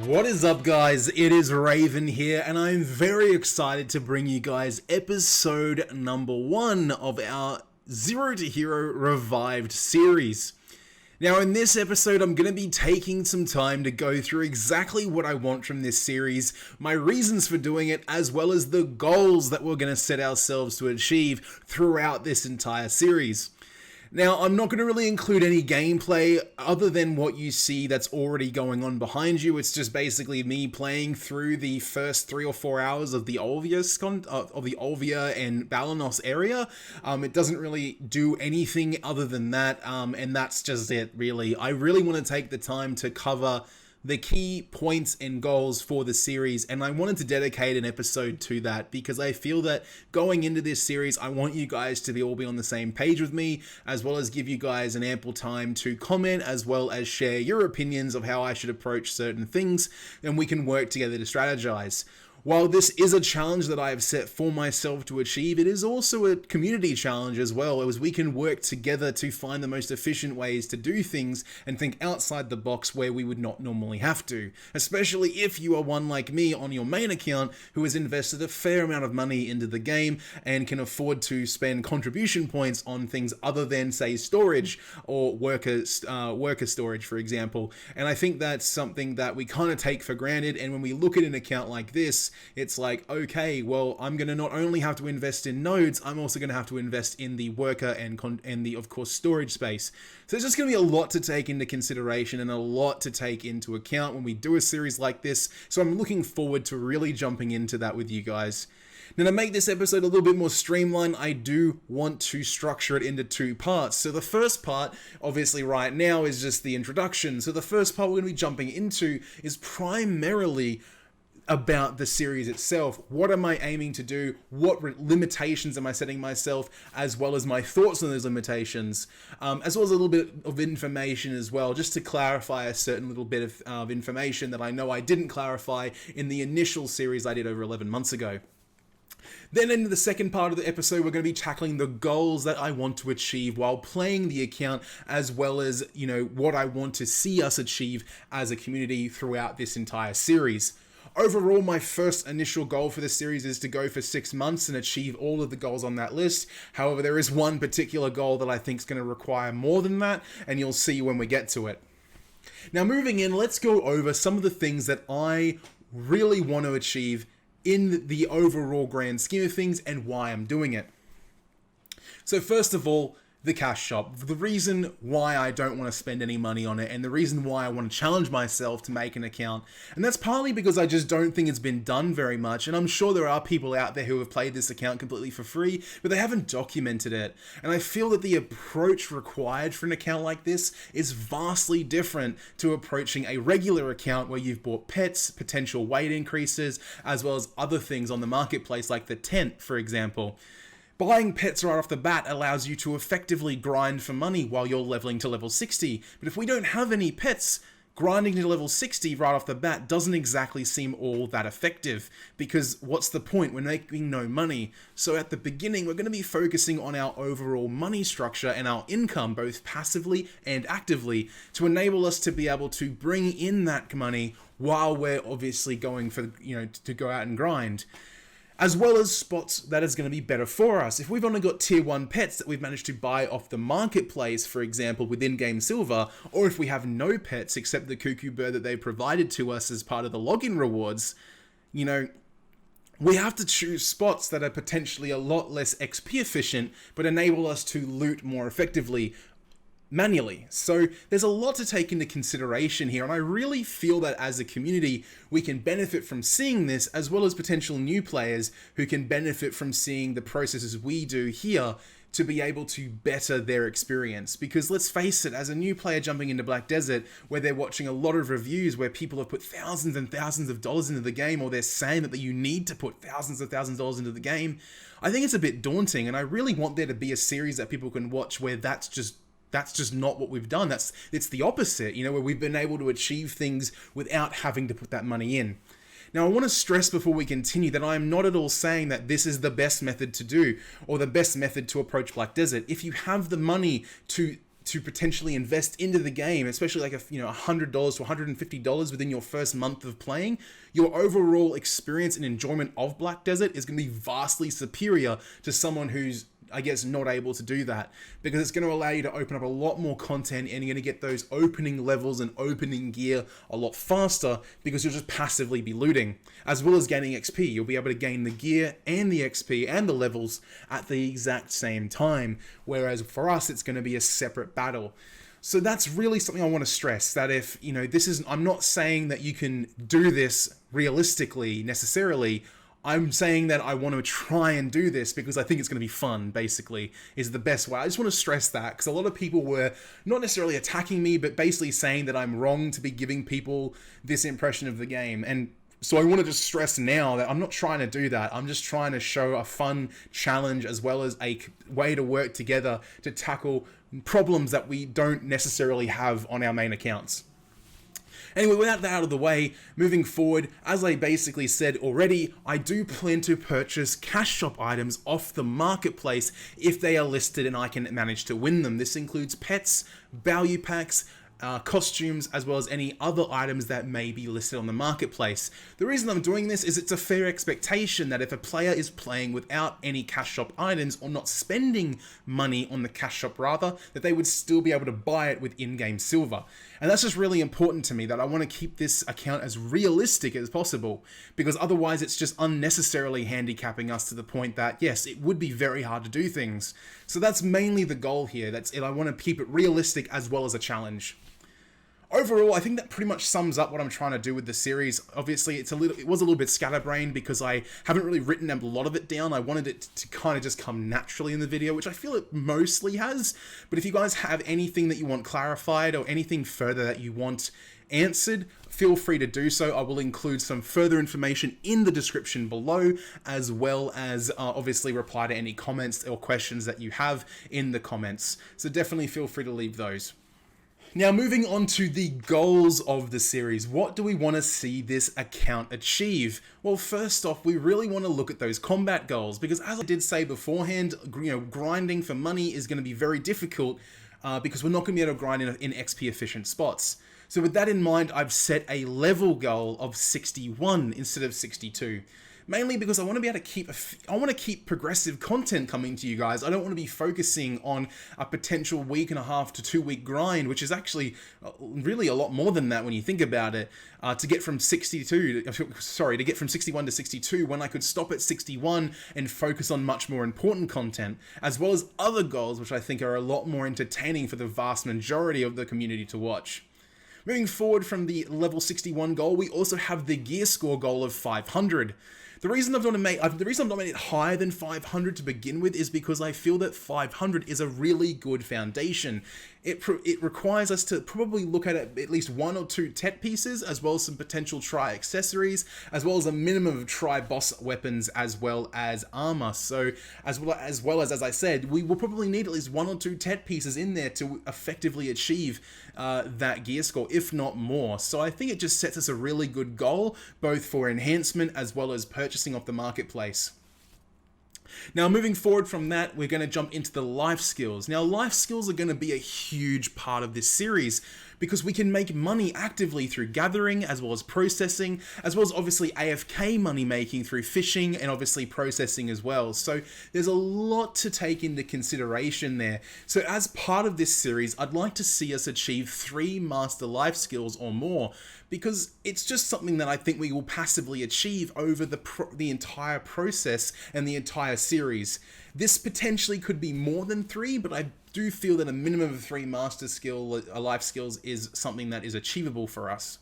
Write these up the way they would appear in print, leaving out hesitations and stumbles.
What is up, guys? It is Raven here, and I'm very excited to bring you guys episode number 1 of our Zero to Hero Revived series. Now, in this episode, I'm going to be taking some time to go through exactly what I want from this series, my reasons for doing it, as well as the goals that we're going to set ourselves to achieve throughout this entire series. Now, I'm not going to really include any gameplay other than what you see that's already going on behind you. It's just basically me playing through the first 3 or 4 hours of the Olvia and Balanos area. It doesn't really do anything other than that, and that's just it, really. I really want to take the time to cover the key points and goals for the series, and I wanted to dedicate an episode to that because I feel that going into this series, I want you guys to all be on the same page with me, as well as give you guys an ample time to comment, as well as share your opinions of how I should approach certain things, and we can work together to strategize. While this is a challenge that I have set for myself to achieve, it is also a community challenge as well, as we can work together to find the most efficient ways to do things and think outside the box where we would not normally have to. Especially if you are one like me on your main account who has invested a fair amount of money into the game and can afford to spend contribution points on things other than, say, storage or worker storage, for example. And I think that's something that we kind of take for granted, and when we look at an account like this, it's like, okay, well, I'm going to not only have to invest in nodes, I'm also going to have to invest in the worker and the, of course, storage space. So there's just going to be a lot to take into consideration and a lot to take into account when we do a series like this. So I'm looking forward to really jumping into that with you guys. Now, to make this episode a little bit more streamlined, I do want to structure it into 2 parts. So the first part, obviously right now, is just the introduction. So the first part we're going to be jumping into is primarily about the series itself. What am I aiming to do? What limitations am I setting myself, as well as my thoughts on those limitations, as well as a little bit of information as well, just to clarify a certain little bit of information that I know I didn't clarify in the initial series I did over 11 months ago. Then in the second part of the episode, we're going to be tackling the goals that I want to achieve while playing the account, as well as, what I want to see us achieve as a community throughout this entire series. Overall, my first initial goal for this series is to go for 6 months and achieve all of the goals on that list. However, there is one particular goal that I think is going to require more than that, and you'll see when we get to it. Now, moving in, let's go over some of the things that I really want to achieve in the overall grand scheme of things and why I'm doing it. So first of all, the cash shop. The reason why I don't want to spend any money on it, and the reason why I want to challenge myself to make an account, and that's partly because I just don't think it's been done very much, and I'm sure there are people out there who have played this account completely for free, but they haven't documented it. And I feel that the approach required for an account like this is vastly different to approaching a regular account where you've bought pets, potential weight increases, as well as other things on the marketplace like the tent, for example. Buying pets right off the bat allows you to effectively grind for money while you're leveling to level 60, but if we don't have any pets, grinding to level 60 right off the bat doesn't exactly seem all that effective, because what's the point? We're making no money. So at the beginning, we're going to be focusing on our overall money structure and our income, both passively and actively, to enable us to be able to bring in that money while we're obviously going for, to go out and grind. As well as spots that is going to be better for us. If we've only got tier 1 pets that we've managed to buy off the marketplace, for example, with in-game silver, or if we have no pets except the cuckoo bird that they provided to us as part of the login rewards, we have to choose spots that are potentially a lot less XP efficient, but enable us to loot more effectively, manually. So there's a lot to take into consideration here, and I really feel that as a community we can benefit from seeing this, as well as potential new players who can benefit from seeing the processes we do here to be able to better their experience. Because let's face it, as a new player jumping into Black Desert, where they're watching a lot of reviews where people have put thousands and thousands of dollars into the game, or they're saying that you need to put thousands of dollars into the game, I think it's a bit daunting, and I really want there to be a series that people can watch where that's just not what we've done. It's the opposite, where we've been able to achieve things without having to put that money in. Now, I want to stress before we continue that I am not at all saying that this is the best method to do, or the best method to approach Black Desert. If you have the money to to potentially invest into the game, especially like $100 to $150 within your first month of playing, your overall experience and enjoyment of Black Desert is going to be vastly superior to someone who's, I guess, not able to do that, because it's going to allow you to open up a lot more content, and you're going to get those opening levels and opening gear a lot faster because you'll just passively be looting, as well as gaining XP. You'll be able to gain the gear and the XP and the levels at the exact same time, whereas for us, it's going to be a separate battle. So that's really something I want to stress, that if, I'm not saying that you can do this realistically necessarily. I'm saying that I want to try and do this because I think it's going to be fun, basically, is the best way. I just want to stress that, because a lot of people were not necessarily attacking me, but basically saying that I'm wrong to be giving people this impression of the game. And so I want to just stress now that I'm not trying to do that. I'm just trying to show a fun challenge as well as a way to work together to tackle problems that we don't necessarily have on our main accounts. Anyway, without that out of the way, moving forward, as I basically said already, I do plan to purchase cash shop items off the marketplace if they are listed and I can manage to win them. This includes pets, value packs, costumes, as well as any other items that may be listed on the marketplace. The reason I'm doing this is it's a fair expectation that if a player is playing without any cash shop items, or not spending money on the cash shop rather, that they would still be able to buy it with in-game silver. And that's just really important to me, that I want to keep this account as realistic as possible, because otherwise it's just unnecessarily handicapping us to the point that, yes, it would be very hard to do things. So that's mainly the goal here. That's it. I want to keep it realistic as well as a challenge. Overall, I think that pretty much sums up what I'm trying to do with the series. Obviously, it was a little bit scatterbrained because I haven't really written a lot of it down. I wanted it to kind of just come naturally in the video, which I feel it mostly has. But if you guys have anything that you want clarified or anything further that you want answered, feel free to do so. I will include some further information in the description below, as well as obviously reply to any comments or questions that you have in the comments. So definitely feel free to leave those. Now, moving on to the goals of the series. What do we want to see this account achieve? Well, first off, we really want to look at those combat goals, because as I did say beforehand, grinding for money is going to be very difficult because we're not going to be able to grind in XP efficient spots. So with that in mind, I've set a level goal of 61 instead of 62. Mainly because I want to be able to keep progressive content coming to you guys. I don't want to be focusing on a potential 1.5 to 2 week grind, which is actually really a lot more than that when you think about it, to get from 61 to 62, when I could stop at 61 and focus on much more important content, as well as other goals which I think are a lot more entertaining for the vast majority of the community to watch. Moving forward from the level 61 goal, we also have the gear score goal of 500. The reason I've not made it higher than 500 to begin with is because I feel that 500 is a really good foundation. It requires us to probably look at least 1 or 2 tech pieces, as well as some potential try accessories, as well as a minimum of try boss weapons, as well as armor. So as well as I said, we will probably need at least 1 or 2 tech pieces in there to effectively achieve that gear score, if not more. So I think it just sets us a really good goal, both for enhancement as well as purchasing off the marketplace. Now, moving forward from that, we're going to jump into the life skills. Now, life skills are going to be a huge part of this series, because we can make money actively through gathering, as well as processing, as well as obviously AFK money making through fishing and obviously processing as well. So there's a lot to take into consideration there. So as part of this series, I'd like to see us achieve 3 master life skills or more, because it's just something that I think we will passively achieve over the entire process and the entire series. This potentially could be more than 3, but I do feel that a minimum of 3 master life skills is something that is achievable for us.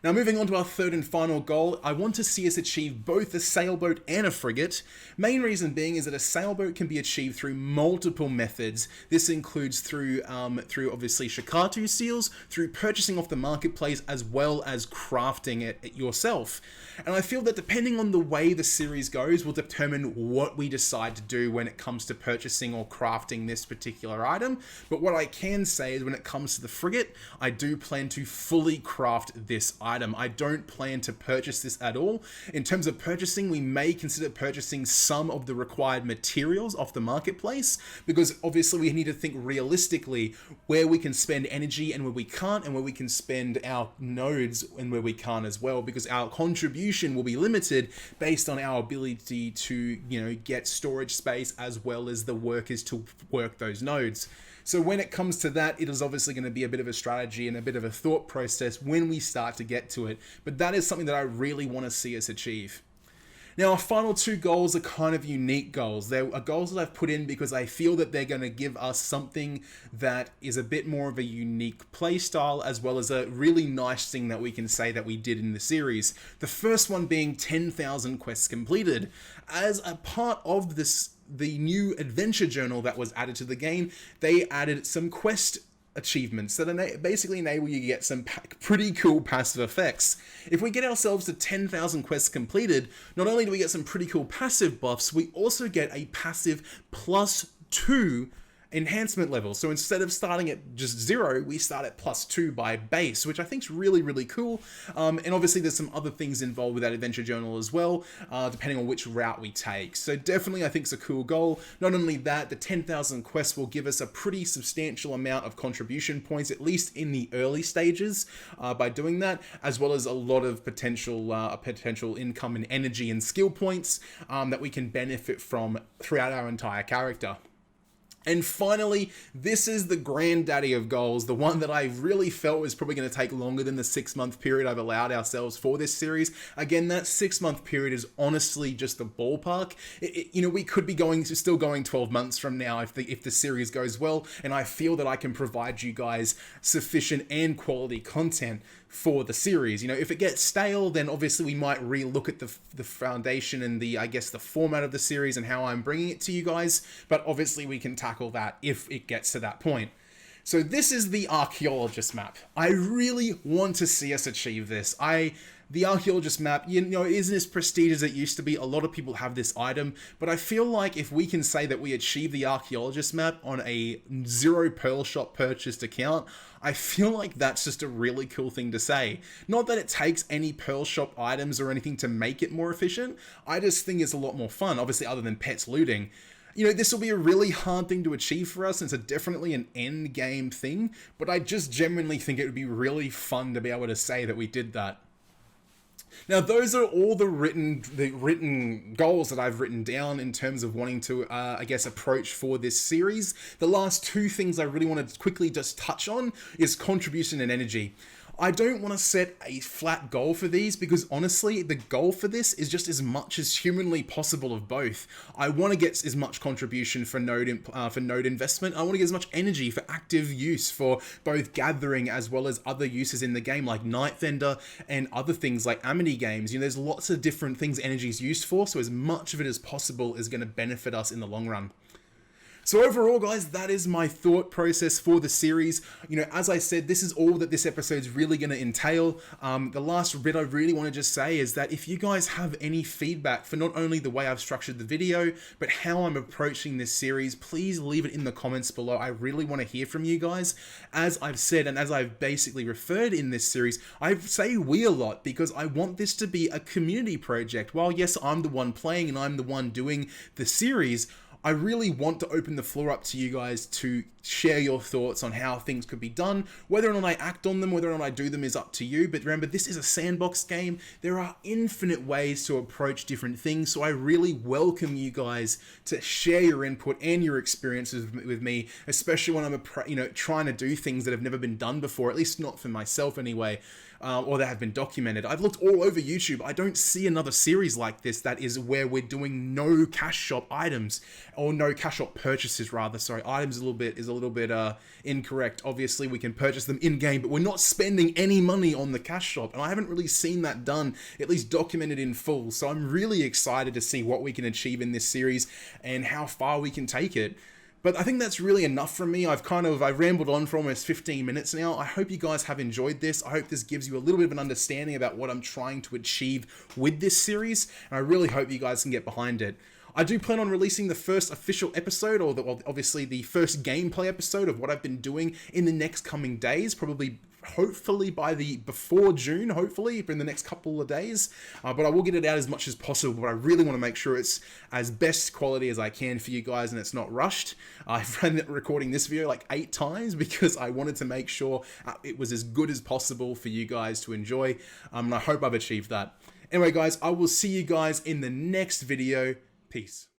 Now, moving on to our third and final goal, I want to see us achieve both a sailboat and a frigate. Main reason being is that a sailboat can be achieved through multiple methods. This includes through obviously Shikatu seals, through purchasing off the marketplace, as well as crafting it yourself. And I feel that depending on the way the series goes will determine what we decide to do when it comes to purchasing or crafting this particular item. But what I can say is when it comes to the frigate, I do plan to fully craft this item. item. I don't plan to purchase this at all. In terms of purchasing, we may consider purchasing some of the required materials off the marketplace, because obviously we need to think realistically where we can spend energy and where we can't, and where we can spend our nodes and where we can't as well, because our contribution will be limited based on our ability to, get storage space as well as the workers to work those nodes. So when it comes to that, it is obviously going to be a bit of a strategy and a bit of a thought process when we start to get to it. But that is something that I really want to see us achieve. Now, our final two goals are kind of unique goals. They are goals that I've put in because I feel that they're going to give us something that is a bit more of a unique playstyle, as well as a really nice thing that we can say that we did in the series. The first one being 10,000 quests completed. As a part of the new adventure journal that was added to the game, they added some quest achievements that basically enable you to get some pretty cool passive effects. If we get ourselves to 10,000 quests completed, not only do we get some pretty cool passive buffs, we also get a passive +2 enhancement level. So instead of starting at just 0, we start at +2 by base, which I think is really, really cool. And obviously there's some other things involved with that adventure journal as well, depending on which route we take. So definitely I think it's a cool goal. Not only that, the 10,000 quests will give us a pretty substantial amount of contribution points, at least in the early stages, by doing that, as well as a lot of potential income and energy and skill points that we can benefit from throughout our entire character. And finally, this is the granddaddy of goals, the one that I really felt was probably going to take longer than the 6-month period I've allowed ourselves for this series. Again, that 6-month period is honestly just the ballpark. We could be still going 12 months from now if the series goes well, and I feel that I can provide you guys sufficient and quality content for the series. If it gets stale, then obviously we might re-look at the foundation and the format of the series and how I'm bringing it to you guys, but obviously we can tackle that if it gets to that point. So this is the Archaeologist map. I really want to see us achieve this. The Archaeologist map, it isn't as prestigious as it used to be. A lot of people have this item, but I feel like if we can say that we achieve the Archaeologist map on a 0 Pearl Shop purchased account, I feel like that's just a really cool thing to say. Not that it takes any Pearl Shop items or anything to make it more efficient. I just think it's a lot more fun, obviously other than pets looting. This will be a really hard thing to achieve for us, and it's definitely an end game thing, but I just genuinely think it would be really fun to be able to say that we did that. Now, those are all the written goals that I've written down in terms of wanting to, approach for this series. The last two things I really want to quickly just touch on is contribution and energy. I don't want to set a flat goal for these because honestly, the goal for this is just as much as humanly possible of both. I want to get as much contribution for node investment. I want to get as much energy for active use for both gathering as well as other uses in the game like Night Vendor and other things like Amity games. There's lots of different things energy is used for, so as much of it as possible is going to benefit us in the long run. So overall, guys, that is my thought process for the series. As I said, this is all that this episode's really going to entail. The last bit I really want to just say is that if you guys have any feedback for not only the way I've structured the video, but how I'm approaching this series, please leave it in the comments below. I really want to hear from you guys. As I've said, and as I've basically referred in this series, I say we a lot because I want this to be a community project. While yes, I'm the one playing and I'm the one doing the series, I really want to open the floor up to you guys to share your thoughts on how things could be done. Whether or not I act on them, whether or not I do them is up to you. But remember, this is a sandbox game. There are infinite ways to approach different things. So I really welcome you guys to share your input and your experiences with me, especially when I'm trying to do things that have never been done before, at least not for myself anyway. Or that have been documented. I've looked all over YouTube. I don't see another series like this that is where we're doing no cash shop items, or no cash shop purchases rather. Sorry, items is a little bit incorrect. Obviously, we can purchase them in game, but we're not spending any money on the cash shop, and I haven't really seen that done, at least documented in full. So I'm really excited to see what we can achieve in this series and how far we can take it. But I think that's really enough from me. I've rambled on for almost 15 minutes now. I hope you guys have enjoyed this. I hope this gives you a little bit of an understanding about what I'm trying to achieve with this series. And I really hope you guys can get behind it. I do plan on releasing the first official episode, or obviously the first gameplay episode of what I've been doing in the next coming days, probably hopefully before June, hopefully in the next couple of days, but I will get it out as much as possible. But I really want to make sure it's as best quality as I can for you guys and it's not rushed. I've recording this video like 8 times because I wanted to make sure it was as good as possible for you guys to enjoy, and I hope I've achieved that. Anyway guys, I will see you guys in the next video. Peace.